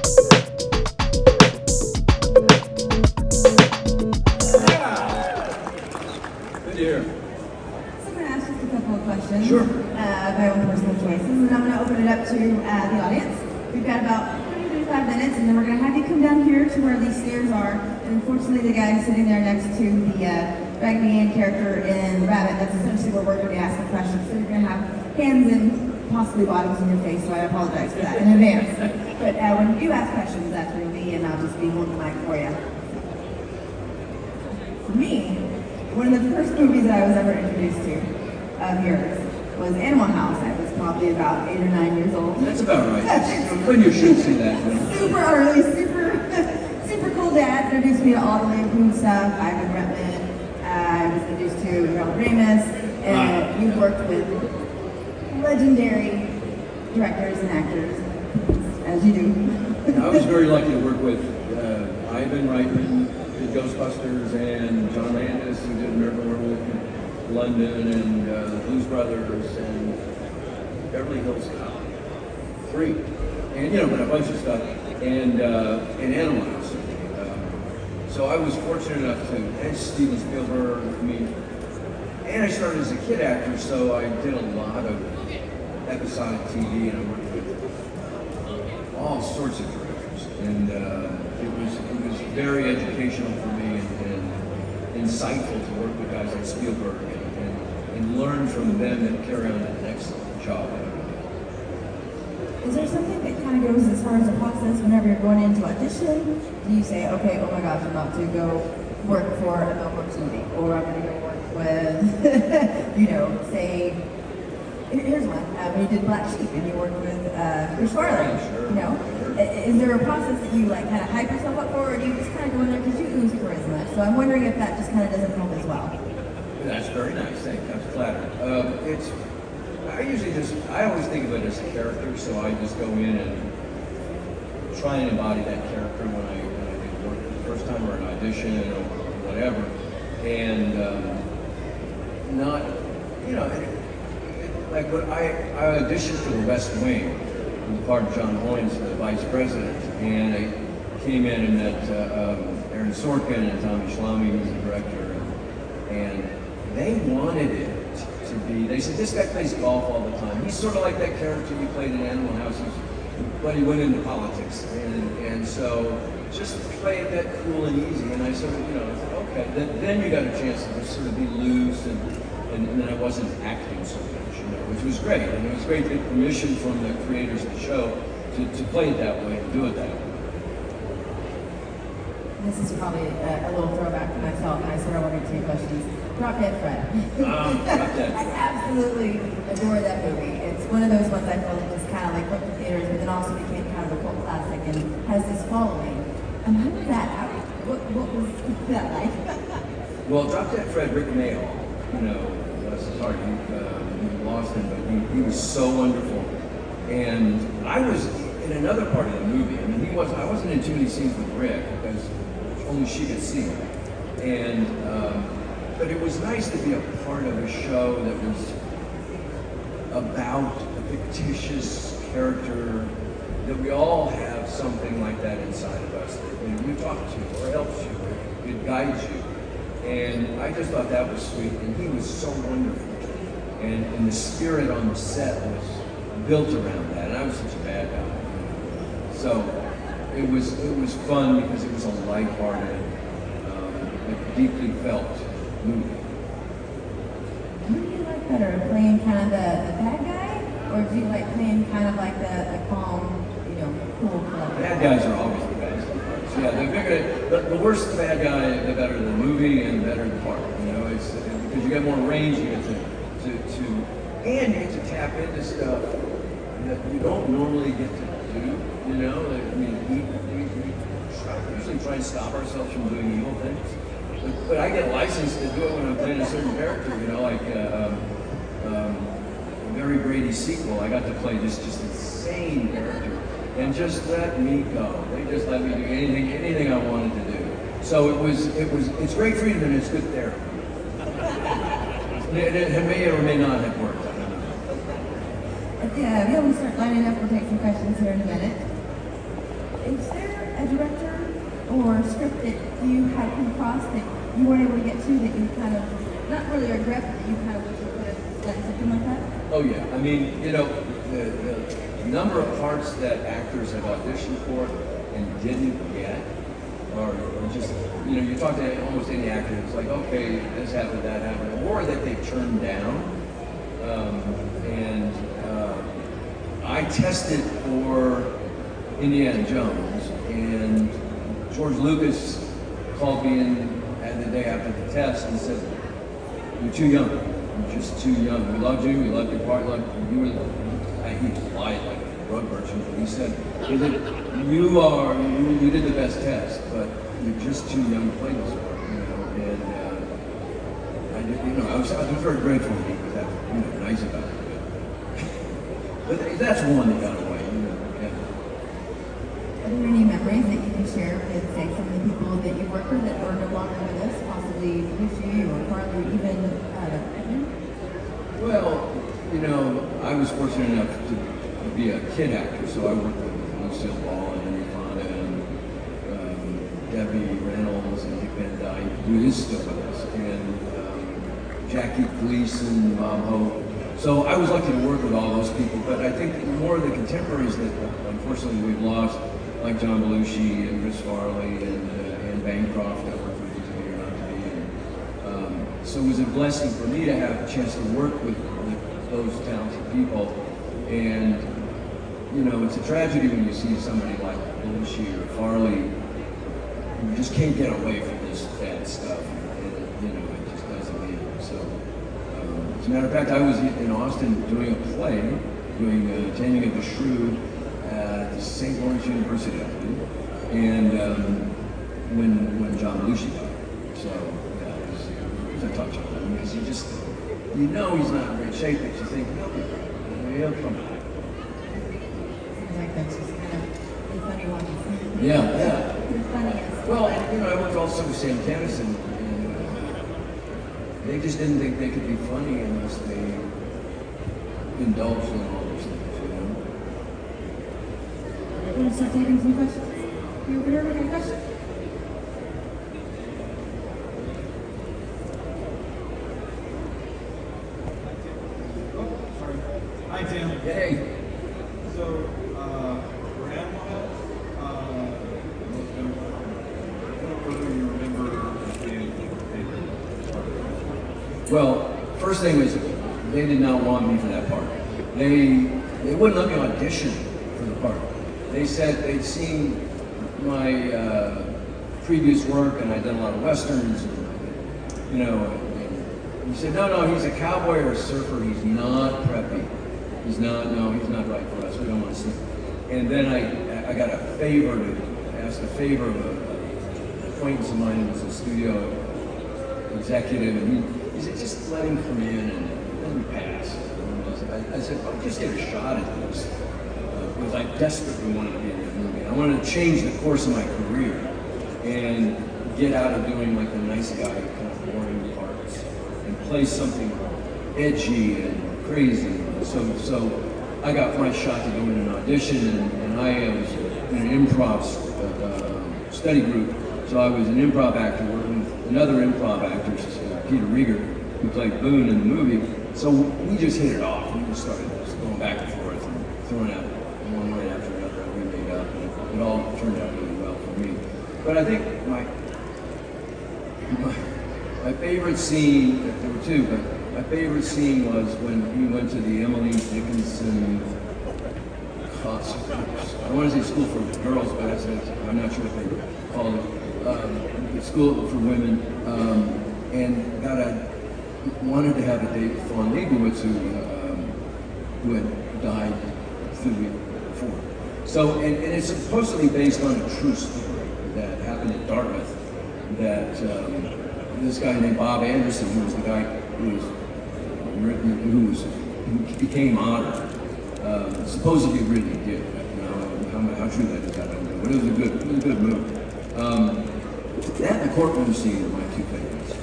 Good to hear. So I'm going to ask just a couple of questions. Sure. My own personal choices, and I'm going to open it up to the audience. We've got about 35 minutes, and then we're going to have you come down here to where these stairs are. And unfortunately, the guy sitting there next to the Raggedy Ann character in Rabbit, that's essentially where we're going to be asking questions. So you're going to have hands and possibly bottoms in your face, so I apologize for that in advance. But when you ask questions, that's through me, and I'll just be holding the mic for you. For me, one of the first movies that I was ever introduced to of yours was Animal House. I was probably about 8 or 9 years old. That's about right. When you should see that. Super early, super cool dad. Introduced me to all the Lampoon stuff. Ivan Reitman. I was introduced to Harold Ramis. And you've worked with legendary directors and actors, as you do. I was very lucky to work with Ivan Reitman, who did Ghostbusters, and John Landis, who did Miracle World in London, and the Blues Brothers, and Beverly Hills Cop 3, and but a bunch of stuff, and Animal House. So I was fortunate enough to, and Steven Spielberg, and I started as a kid actor, so I did a lot of episodic TV, and I worked with all sorts of directors, and it was very educational for me and insightful to work with guys like Spielberg and learn from them and carry on an excellent job. Is there something that kind of goes as far as the process whenever you're going into audition? Do you say, okay, oh my gosh, I'm about to go work for a Mel Brooks movie, or I'm going to go work with, say, here's one, when you did Black Sheep and you worked with Chris Farley, Is there a process that you kind of hype yourself up for, or do you just kind of go in there because you ooze charisma? So I'm wondering if that just kind of doesn't help as well. That's very nice, thank you, I'm flattered. I always think of it as a character, so I just go in and try and embody that character when I do work for the first time or an audition or whatever, and like when I auditioned for The West Wing, in the part of John Hoynes, the Vice President, and I came in and met Aaron Sorkin and Tommy Schlamme, who's the director, and they wanted it to be, they said, this guy plays golf all the time. He's sort of like that character you played in Animal House, but he went into politics. And so just play it that cool and easy. And I sort of, I said, okay. Then you got a chance to just sort of be loose, and then I wasn't acting so much, which was great. And it was great to get permission from the creators of the show to play it that way and do it that way. This is probably a little throwback to myself, and I sort of wanted 2 questions. Drop Dead Fred. Drop Dead. I absolutely adore that movie. It's one of those ones I feel like just kind of went to theaters, but then also became kind of a cult classic and has this following. And how did that happen? What was that like? Well, Drop Dead Fred, Rick Mayall, bless his heart, we lost him, but he was so wonderful. And I was in another part of the movie. I mean, I wasn't in too many scenes with Rick because only she could see him. And but it was nice to be a part of a show that was about a fictitious character, that we all have something like that inside of us that you talk to or helps you, or it guides you. And I just thought that was sweet, and he was so wonderful. And the spirit on the set was built around that, and I was such a bad guy. So it was fun because it was a lighthearted, deeply felt movie. Who do you like better, playing kind of the bad guy, or do you like playing kind of like the calm, cool club? Bad guys are always the best. So yeah, the worse the bad guy, the better the movie and the better the part. It's because you get more range, you get and you get to tap into stuff that you don't normally get to do. We usually try and stop ourselves from doing evil things. But I get licensed to do it when I'm playing a certain character, like Mary Brady's sequel. I got to play this just insane character and just let me go. They just let me do anything I wanted to do. So it's great freedom and it's good therapy. It may or may not have worked. I don't know. Yeah, we'll start lining up. We'll take some questions here in a minute. is there a director or script that you had come across that you weren't able to get to that you kind of, not really regret, but that you kind of wish you could have done something like that? Oh yeah, I mean, you know, the number of parts that actors have auditioned for and didn't get are just, you know, you talk to almost any actor, it's like, okay, this happened, that happened, or that they've turned down. I tested for Indiana Jones, and George Lucas called me in the day after the test and said, "You're too young. You're just too young. We loved you. We loved your part. You were." He lied like a drug merchant, but he said, "You did the best test, but you're just too young to play this part." You know, and I did, you know, I was very grateful that he was that, you know, nice about it. But that's one that got away. You know, yeah. Are there any memories that you can share with, say, some of the people that you work with that are no longer with us, possibly Lucy or Carly, even Evan? Well, you know, I was fortunate enough to be a kid actor, so I worked with Lucille Ball and Henry Fonda and Debbie Reynolds and Dick Van Dyke, who is still with us, and Jackie Gleason, Bob Hope. So I was lucky to work with all those people, but I think more of the contemporaries that unfortunately we've lost, like John Belushi and Chris Farley and Anne Bancroft, I worked with To Be or Not to Be. And, so it was a blessing for me to have a chance to work with those talented people. And, you know, it's a tragedy when you see somebody like Belushi or Farley who just can't get away from this bad stuff. And, you know, it just doesn't leave them. So, as a matter of fact, I was in Austin doing a play, doing Taming of the Shrew at St. Lawrence University, I believe, and when John Belushi died. So yeah, it was a touch on him because you know he's not in great shape, but you think, he'll come back. Seems like that's just kind of the funny one. Yeah. The funniest. Well, you know, I worked also with Sam Kinison. They just didn't think they could be funny unless they indulged in all those things, you know? We're going to start taking some questions. You over here, we got a question? Oh, sorry. Hi, Tim. Hey. So, grandma, whether you remember being Well, first thing was, they did not want me for that part. They wouldn't let me audition for the part. They said they'd seen my previous work, and I'd done a lot of westerns, and, you know, and he said, no, he's a cowboy or a surfer, he's not preppy. He's not right for us, we don't want to see him. And then I got asked a favor of an acquaintance of mine who was a studio executive, and he said, just let him come in and let him pass. I said, I'll just get a shot at this. Because I desperately wanted to be in that movie. I wanted to change the course of my career and get out of doing like the nice guy kind of boring parts and play something edgy and crazy. So I got my shot to go in an audition, and I was in an improv study group. So I was an improv actor working with another improv actor, Peter Rieger, who played Boone in the movie. So we just hit it off. We just started just going back and forth and throwing out one line after another, and we made up, and it all turned out really well for me. But I think my favorite scene, there were two, but my favorite scene was when we went to the Emily Dickinson I want to say School for Girls, but I'm not sure what they call it. School for Women, and I wanted to have a date with Fawn Leibowitz, who had died 3 weeks before. So, and it's supposedly based on a true story that happened at Dartmouth. That this guy named Bob Anderson, who was the guy who became Otter, supposedly really did. How true that is, I don't know. But it was a good movie. That and the courtroom scene are my two favorites.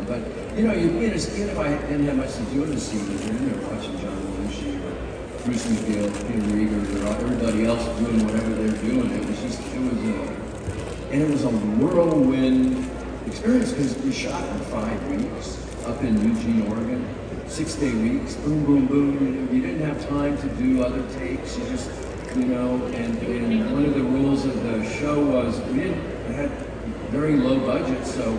But even if I didn't have much to do in the scene, you're in there watching John Belushi or Bruce McGill, Peter Rieger, or everybody else doing whatever they're doing. And it was a whirlwind experience because we shot in 5 weeks up in Eugene, Oregon. 6-day weeks, boom, boom, boom. You didn't have time to do other takes. You just, and one of the rules of the show was we had very low budget, so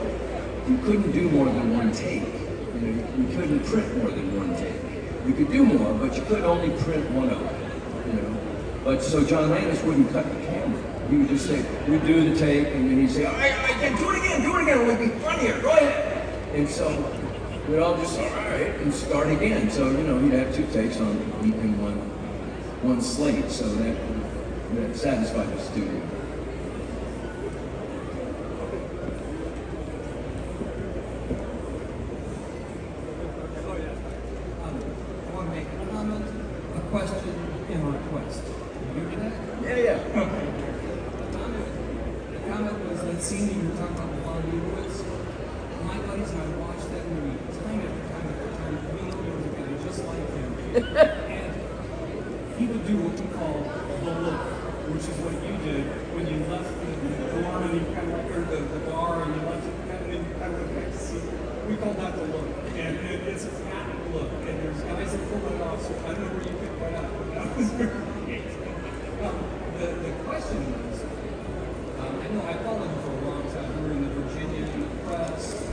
you couldn't do more than one take. You couldn't print more than one take. You could do more, but you could only print one of them. But so John Hoynes wouldn't cut the camera. He would just say, we'd do the take, and then he'd say, all right, do it again, it would be funnier, go ahead. And so we'd all just say, all right, and start again. So, he'd have 2 takes on in one slate, so that satisfied the studio. I want to make a comment, a question, and a request. You hear that? Yeah. Okay. The comment was that scene you were talking about the Fall of the Woods. My buddies and I watched that movie time after time. We know there was a guy just like him. And he would do what we call the look, which is what you did when you left the dorm and you kind of or the bar and you left it and then you kind of went back to see. We call that the look. And it's a patent look. And there's guys that pull it off, so I don't know where you picked that up, but that was very neat. The question was, I know I followed you for a long time. We were in the Virginia press,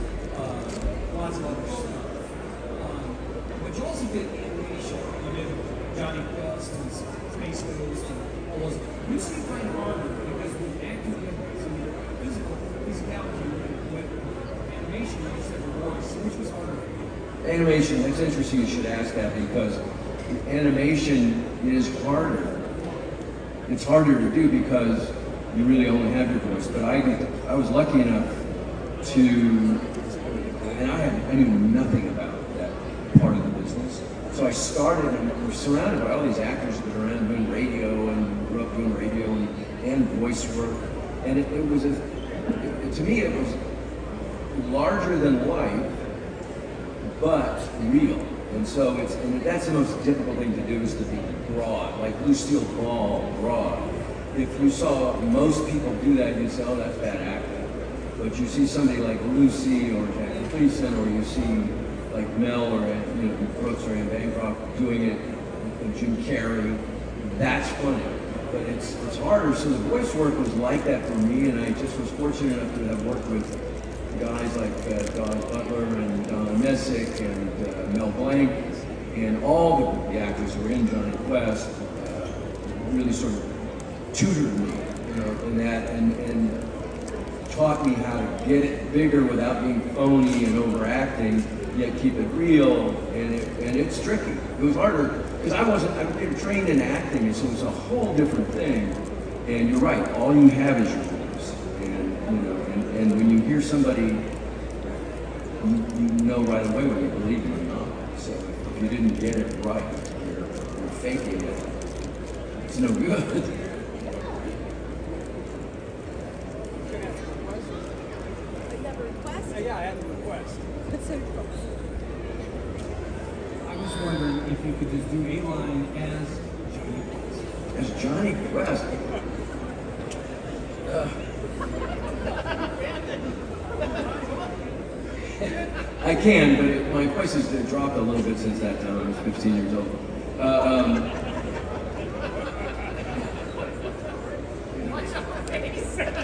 lots of other stuff. But you also did animation. You did Jonny Quest and Space Ghost and all those. Which do you find harder? Because with acting, you have some physicality. With animation, you just have your voice. Which was harder for you? Animation, that's interesting you should ask that because animation is harder. It's harder to do because you really only have your voice. But I was lucky enough to, and I knew nothing about that part of the business. So I started, and we're surrounded by all these actors that are around doing radio and grew up doing radio and voice work. And it was, to me, it was larger than life, but real. And so that's the most difficult thing to do is to be broad, like Lucille Ball, broad. If you saw most people do that, you'd say, oh, that's bad acting. But you see somebody like Lucy or Jackie Gleason, or you see like Mel or Brooks or Anne Bancroft doing it, and Jim Carrey, that's funny. But it's harder. So the voice work was like that for me, and I just was fortunate enough to have worked with guys like Don Butler and Don Messick and Mel Blanc, and all the actors who were in Jonny Quest really sort of tutored me, in that, and taught me how to get it bigger without being phony and overacting, yet keep it real. And it's tricky. It was harder because I was trained in acting, and so it's a whole different thing. And you're right, all you have is your voice. And when you hear somebody, you know right away whether you believe it or not. So if you didn't get it right, you're faking it. It's no good. Yeah, I had a request. I was wondering if you could just do a line as Jonny Quest. As Jonny Quest. I can, but my voice has dropped a little bit since that time. I was 15 years old.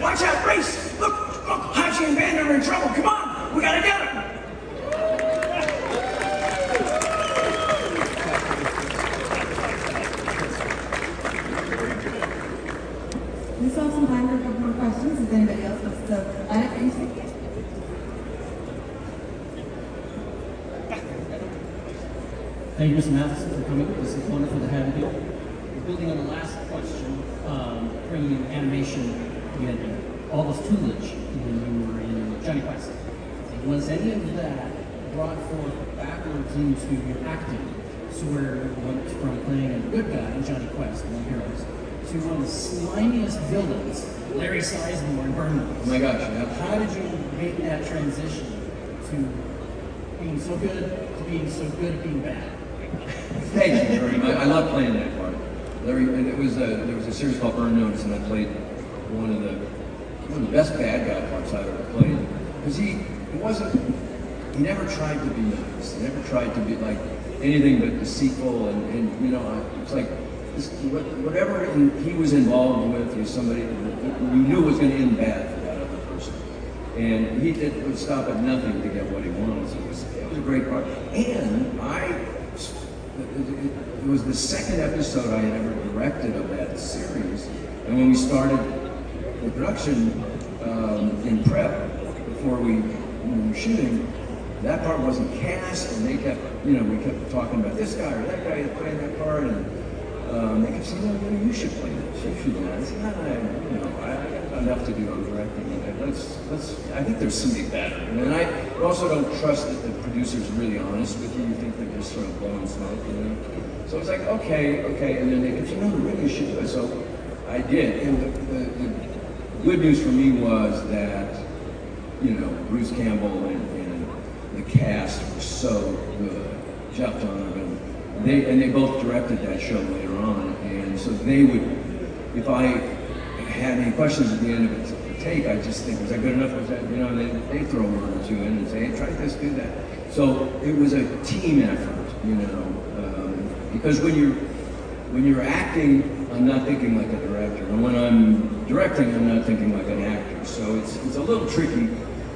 Watch out, Grace! Look, Haji and Band are in trouble. Come on, we gotta get them. We still have some time for a couple more questions. If anybody else wants to add anything? Thank you, Mr. Matheson, for coming. This is wonderful to have you here. Building on the last question, bringing in animation, you had all this tutelage when you were in Jonny Quest. Was any of that brought forth backwards into your acting? So where you went from playing a good guy in Jonny Quest, one of the heroes, to one of the slimiest villains, Larry Sizemore in Burn. Oh my gosh, yeah. How did you make that transition to being so good to being so good at being bad? Thank you very much. I love playing that part. Larry, and there was a series called Burn Notice, and I played one of the one of the best bad guy parts I've ever played. Because he never tried to be nice. He never tried to be like anything but deceitful, and you know, it's like whatever he was involved with was somebody you knew was going to end bad for that other person. And he would stop at nothing to get what he wanted. So it was a great part. And it was the second episode I had ever directed of that series. And when we started the production in prep, before we were shooting, that part wasn't cast, and they kept, we kept talking about this guy or that guy is playing that part, and they kept saying, "No, you should play this. You should do that." I said, "No, I got enough to do on directing. I think there's something better." And I also don't trust that the producer's really honest with you. You think they're just sort of blowing smoke, So it's like, okay, and then they kept saying, "No, really, you should do it." So I did, and the good news for me was that, Bruce Campbell and the cast were so good. Jeff Donovan, they both directed that show later on, and so they would, if I had any questions at the end of the take, I just think, was that good enough? Was that, and they throw a word or two in and say, "Hey, try this, do that." So it was a team effort, because when you're acting, I'm not thinking like a director, and when I'm directing, I'm not thinking like an actor. So it's a little tricky.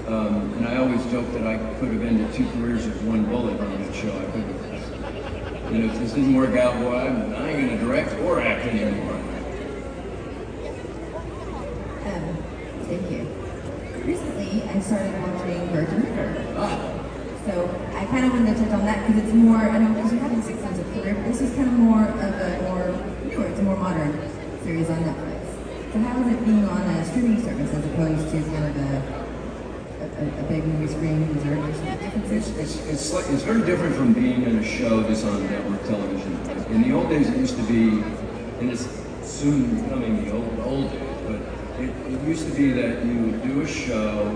And I always joke that I could have ended 2 careers with 1 bullet on that show. I could have, if this didn't work out, boy, I ain't going to direct or act anymore. Thank you. Recently, I started watching Virgin River. So I kind of wanted to touch on that because it's more, I know because you have an extensive career, but this is kind of more of a newer, it's a more modern series on Netflix. So how is it being on a streaming service as opposed to kind of a big movie screen? Is there any differences? It's very different from being in a show that's on network television. In the old days, it used to be, and it's soon becoming the old days, but it used to be that you would do a show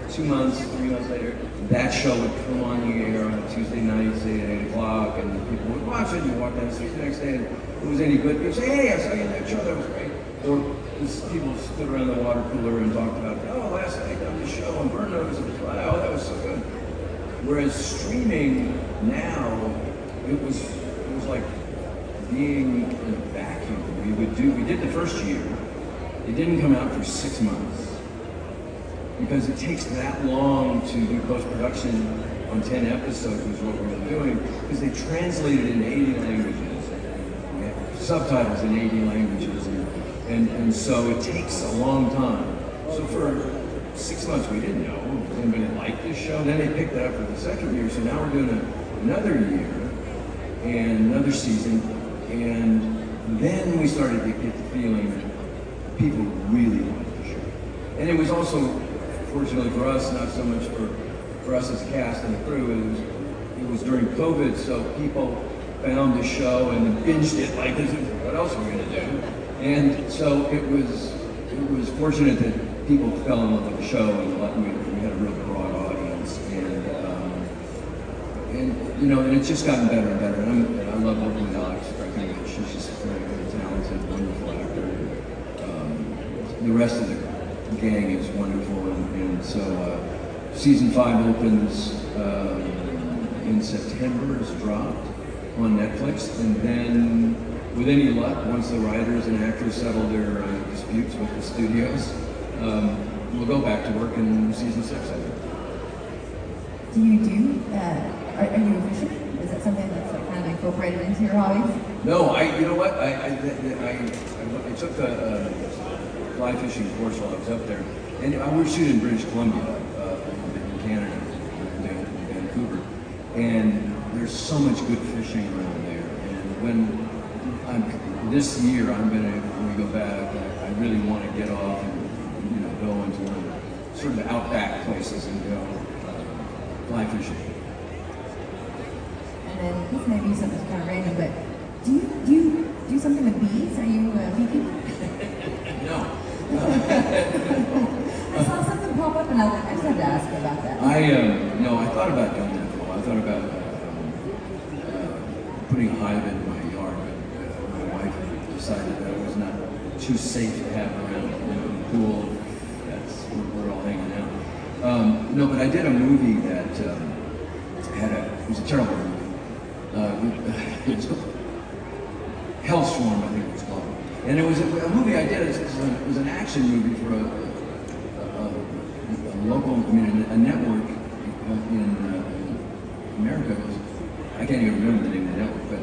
2 months, 3 months later, that show would come on the air on a Tuesday night, say at 8 o'clock, and people would watch it, and you walk down the street the next day, and if it was any good, you'd say, "Hey, I saw you in that show, that was great." Or people stood around the water cooler and talked about, "Oh, last night on the show on Burn Notice, wow, that was so good." Whereas streaming now, it was like being in a vacuum. We did the first year. It didn't come out for 6 months because it takes that long to do post-production on 10 episodes, was what we were doing, because they translated in 80 languages, we have subtitles in 80 languages, and so it takes a long time. So for 6 months we didn't know if anybody liked this show. Then they picked it up for the second year, so now we're doing another year and another season, and then we started to get the feeling that people really liked the show. And it was also, fortunately for us, not so much for us as a cast and the crew, it was during COVID, so people found the show and binged it like, what else are we going to do? And so it was fortunate that people fell in love with the show, and we had a real broad audience, and it's just gotten better and better. And I love working with Alex. She's just a very, very talented, wonderful actor. The rest of the gang is wonderful, and so season 5 opens in September. It's dropped on Netflix, and then, with any luck, once the writers and actors settle their disputes with the studios, we'll go back to work in season 6, I think. Are you a fisherman? Is that something that's kind of incorporated into your hobbies? No, you know what? I took a fly fishing course while I was up there, and I was shooting in British Columbia, in Canada, in Vancouver, and there's so much good fishing around there. And this year when we go back, I really want to get off and go into one of the sort of outback places and go fly fishing. And then this may be something kind of random, but do you do something with bees? Are you a beekeeper? No. I saw something pop up and I was like, I just had to ask you about that. I thought about doing that for a while. I thought about putting a hive in my yard, but my wife decided that it was not too safe to have around the pool. we're all hanging out. No, but I did a movie that it was a terrible movie. It was called Hellstorm, I think it was called. And it was a movie I did. It was an action movie for a local, a network in America. I can't even remember the name of the network, but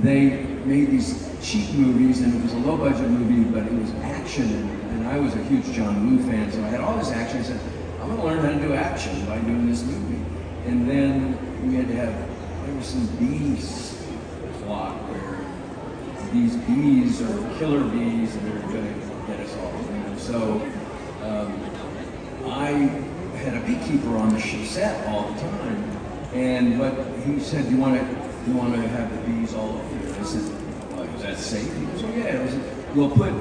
they made these cheap movies, and it was a low-budget movie, but it was action, and I was a huge John Woo fan, so I had all this action. I said, I'm going to learn how to do action by doing this movie. And then we had to have, there was some bees plot where these bees are killer bees, and they're going to get us all. So I had a beekeeper on the set all the time, but he said, "You want to have the bees all over you?" I said, "Is that safe?" He goes, "Oh yeah." I said, "We'll put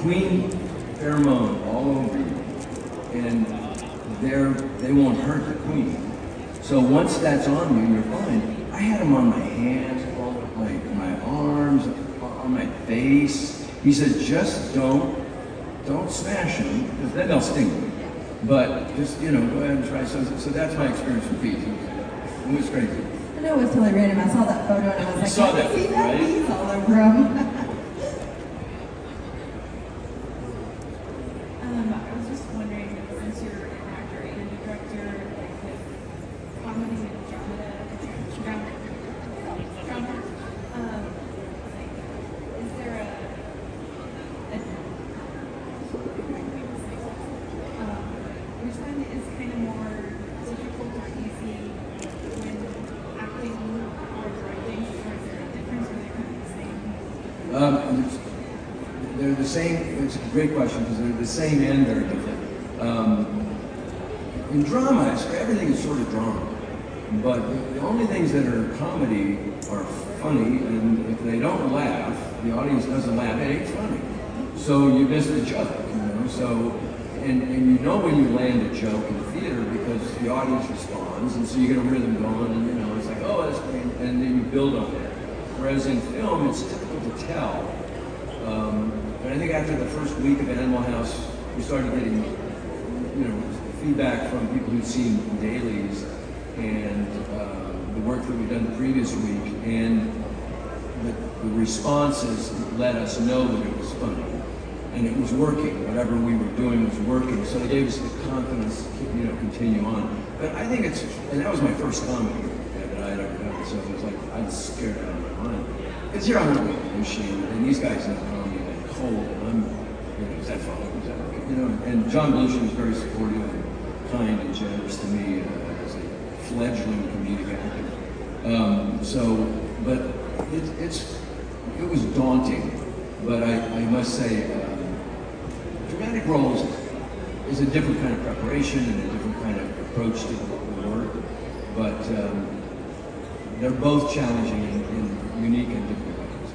queen pheromone all over you, and they won't hurt the queen. So once that's on you, you're fine." I had them on my hands, all my arms, on my face. He said, "Just don't smash them, because then they'll sting you. But just, go ahead and try." So that's my experience with bees. It was crazy. I know it was totally random. I saw that photo and I was like, saw I that, see that right? bees all over them. I was just wondering, since you're an actor and a director, like with comedy and drama, like, is there which one is kind of more difficult or easy when acting or directing, or is there a difference, or they're kind of the same? They're the same. It's a great question, because they're the same and very different. In drama, everything is sort of drama, but the only things that are comedy are funny, and if they don't laugh, the audience doesn't laugh, it ain't funny. So you miss the joke, So, and when you land a joke in the theater, because the audience responds, and so you get a rhythm going, and it's like, oh, that's great, and then you build on it. Whereas in film, it's difficult to tell. But I think after the first week of Animal House, we started getting, feedback from people who'd seen dailies and the work that we'd done the previous week, and the responses let us know that it was funny and it was working. Whatever we were doing was working, so it gave us the confidence to, continue on. But I think and that was my first comedy that I had ever done, so it was like I was scared out of my mind. Because here I'm a machine, and these guys in comedy are cold, and I'm, is that fun? Is that okay? And John Belushi was very supportive and kind and generous to me as a fledgling comedic actor. But it was daunting. But I must say, dramatic roles is a different kind of preparation and a different kind of approach to the work. But they're both challenging in unique and different ways.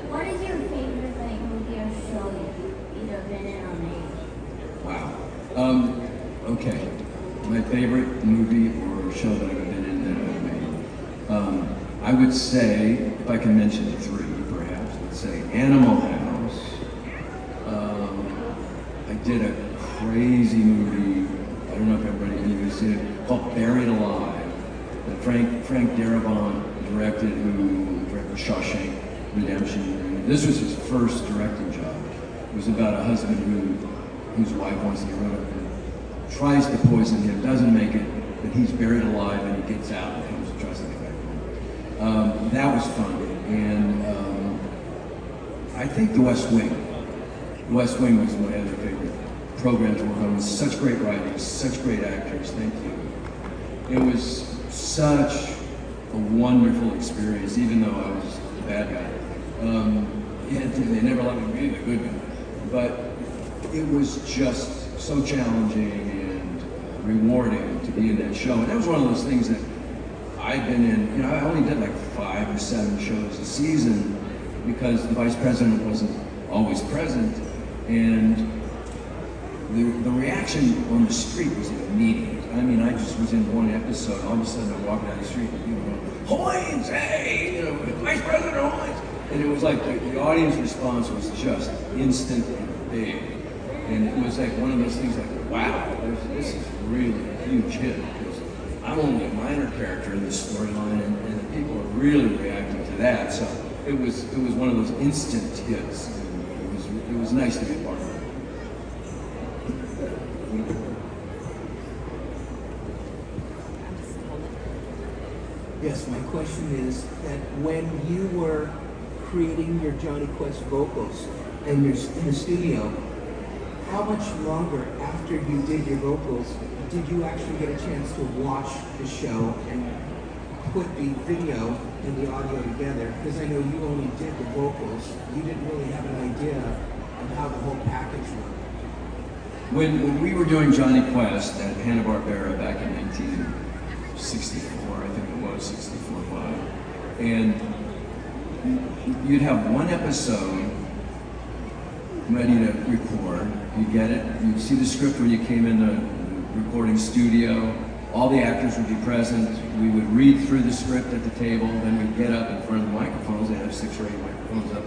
What is your favorite movie or show you've either been in or made? Wow. Okay. My favorite movie or show that I've been in that I've made. I would say, if I can mention three, perhaps, let's say Animal House. I did a crazy movie, I don't know if any of you have seen it, called Buried Alive, that Frank Darabont directed, who directed Shawshank Redemption. This was his first directing job. It was about a husband whose wife wants to get rid of him, tries to poison him, doesn't make it, but he's buried alive and he gets out and comes and tries to get back home. That was fun. And I think The West Wing. The West Wing was one of my favorite programs to work on. It was such great writing, such great actors, thank you. It was such a wonderful experience, even though I was the bad guy. They never let me be the good guy. But it was just so challenging and rewarding to be in that show. And that was one of those things that I've been in, I only did like 5 or 7 shows a season because the vice president wasn't always present. And the reaction on the street was immediate. I mean, I just was in one episode, all of a sudden I walked down the street and people going, Hoynes, hey, Vice President Hoynes. And it was like the audience response was just instant and big. And it was like one of those things like, wow, this is really a huge hit. Because I'm only a minor character in this storyline, and the people are really reacting to that. So it was one of those instant hits. And it was nice to be a part of it. Yes, my question is that when you were creating your Jonny Quest vocals and you're in the studio, how much longer after you did your vocals did you actually get a chance to watch the show and put the video and the audio together? Because I know you only did the vocals. You didn't really have an idea of how the whole package worked. When we were doing Jonny Quest at Hanna-Barbera back in 1964, I think it was, 64-5, and you'd have one episode ready to record. You get it, you'd see the script when you came in the recording studio, all the actors would be present, we would read through the script at the table, then we'd get up in front of the microphones. They had 6 or 8 microphones up.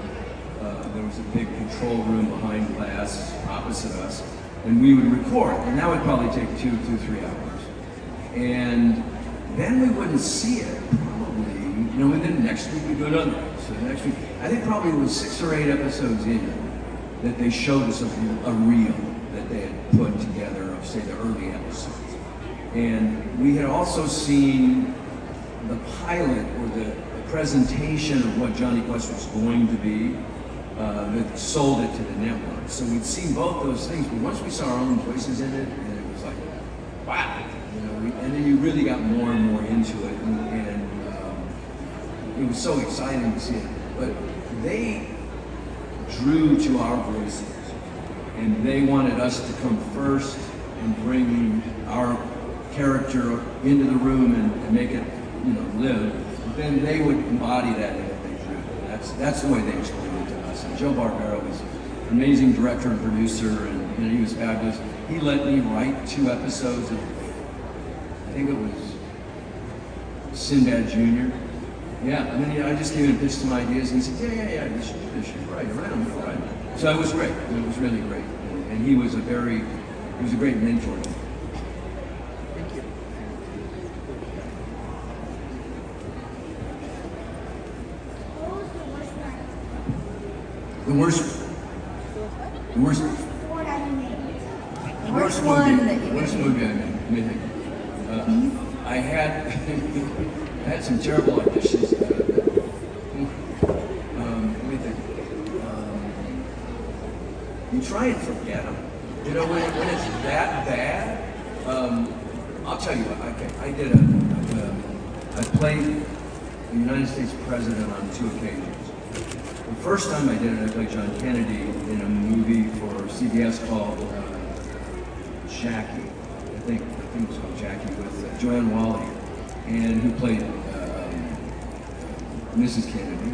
There was a big control room behind glass opposite us, and we would record, and that would probably take 2 to 3 hours. And then we wouldn't see it, probably, and then next week we'd do another one. So next week, I think probably it was 6 or 8 episodes in that they showed us a reel that they had put together of, say, the early episodes. And we had also seen the pilot or the presentation of what Jonny Quest was going to be that sold it to the network. So we'd seen both those things, but once we saw our own voices in it, and it was like, wow, and then you really got more and more into it, and it was so exciting to see it. But they drew to our voices, and they wanted us to come first and bring our character into the room and make it, live. Then they would embody that in what they drew. That's the way they explained it to us. And Joe Barbera was an amazing director and producer, and he was fabulous. He let me write 2 episodes of, I think it was Sinbad Jr. Yeah, and then I just came in and pitched some ideas, and he said, yeah, you should do this, you should write it. So it was great. It was really great. And he was a great mentor to me. Thank you. What was the worst part? The worst What I made. The worst one movie, that you worst made. movie I made. Let me think. I had some terrible auditions. Let me think. You try and forget them. When it's that bad. I'll tell you what. I played the United States President on 2 occasions. The first time I did it, I played John Kennedy in a movie for CBS called Jackie. I think it was called Jackie with Joanne Wally, and who played Mrs. Kennedy.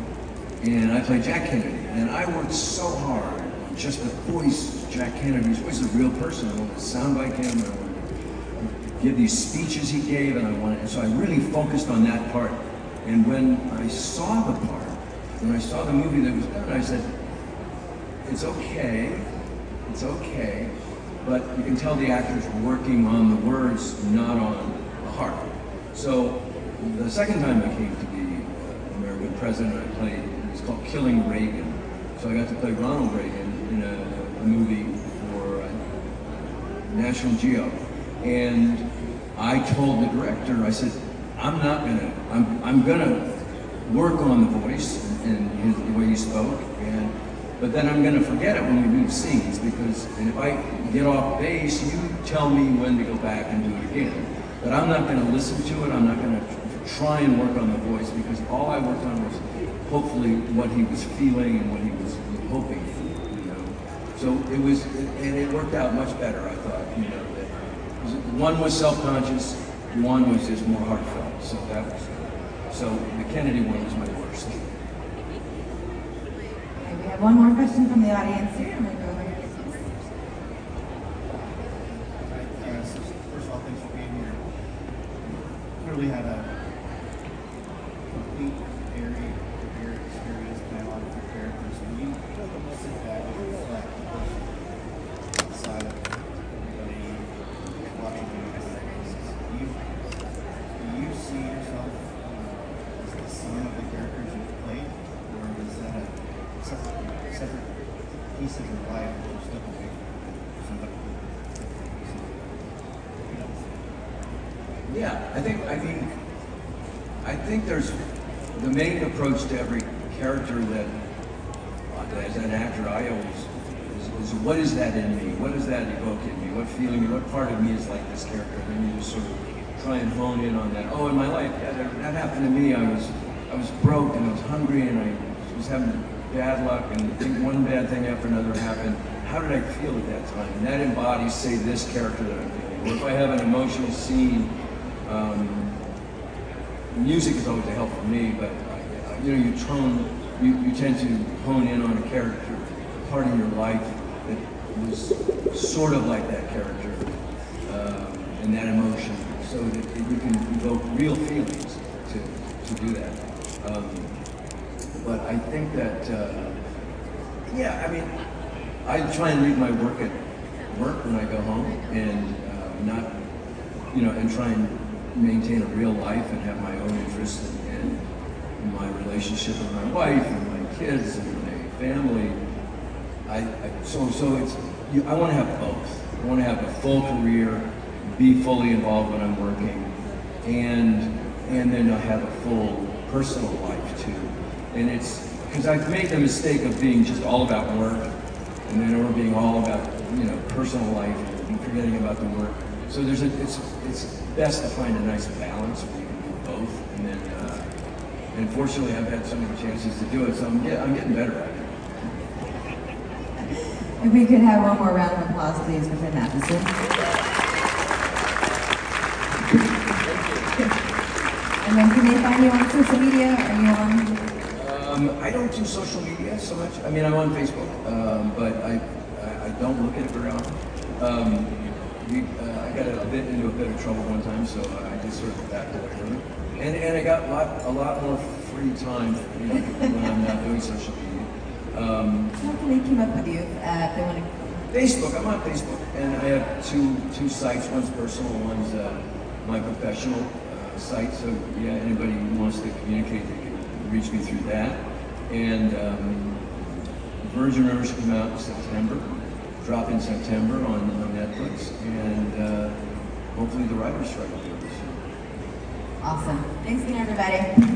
And I played Jack Kennedy. And I worked so hard on just the voice, Jack Kennedy's voice, a real person. I wanted to sound like him. I wanted to give these speeches he gave, and so I really focused on that part. And when I saw the part, when I saw the movie that was done, I said, it's okay, but you can tell the actors were working on the words, not on the heart. So the second time I came to be American president, I played, it was called Killing Reagan. So I got to play Ronald Reagan in a movie for National Geo. And I told the director, I said, I'm gonna work on the voice and the way he spoke, but then I'm gonna forget it when we do the scenes, and if I get off base, you tell me when to go back and do it again. But I'm not gonna listen to it, I'm not gonna try and work on the voice, because all I worked on was hopefully what he was feeling and what he was hoping for, So it worked out much better, I thought, that one was self-conscious, one was just more heartfelt. So the Kennedy one was my worst. Okay, we have one more question from the audience here. I'm going to go over and get these. First of all, thanks for being here. Clearly had a complete, very separate pieces of life that you step away from somebody. Yeah, I think there's the main approach to every character that, as an actor, I always is what is that in me? What does that evoke in me? What feeling? What part of me is like this character? And then you just sort of try and hone in on that. Oh, in my life, yeah, that happened to me. I was broke and I was hungry and I was having bad luck and one bad thing after another happened. How did I feel at that time? And that embodies, say, this character that I'm feeling. Or if I have an emotional scene. Music is always a help for me, but you tend to hone in on a character, a part in your life that was sort of like that character and that emotion, so that you can evoke real feelings to do that. But I think that, I try and read my work at work when I go home, and and try and maintain a real life and have my own interests and my relationship with my wife and my kids and my family. I want to have both. I want to have a full career, be fully involved when I'm working, and then I have a full personal life too. And it's because I've made the mistake of being just all about work, and then or being all about personal life and forgetting about the work. So it's best to find a nice balance where you can do both, and then and fortunately I've had so many chances to do it, so I'm getting better at it. If we could have one more round of applause, please, for Tim Matheson. And then can they find you on social media? Are you on? I don't do social media so much. I mean, I'm on Facebook, but I don't look at it very often. I got into a bit of trouble one time, so I just sort of backed away from it. And I got a lot more free time, when I'm not doing social media. How can they keep up with you if they want to? Facebook. I'm on Facebook, and I have two sites. One's personal, one's my professional site. So yeah, anybody who wants to communicate, they can reach me through that. And Virgin Rivers come out in September. Drop in September on Netflix, and hopefully the writer's strike will be over soon. Awesome. Thanks again, everybody.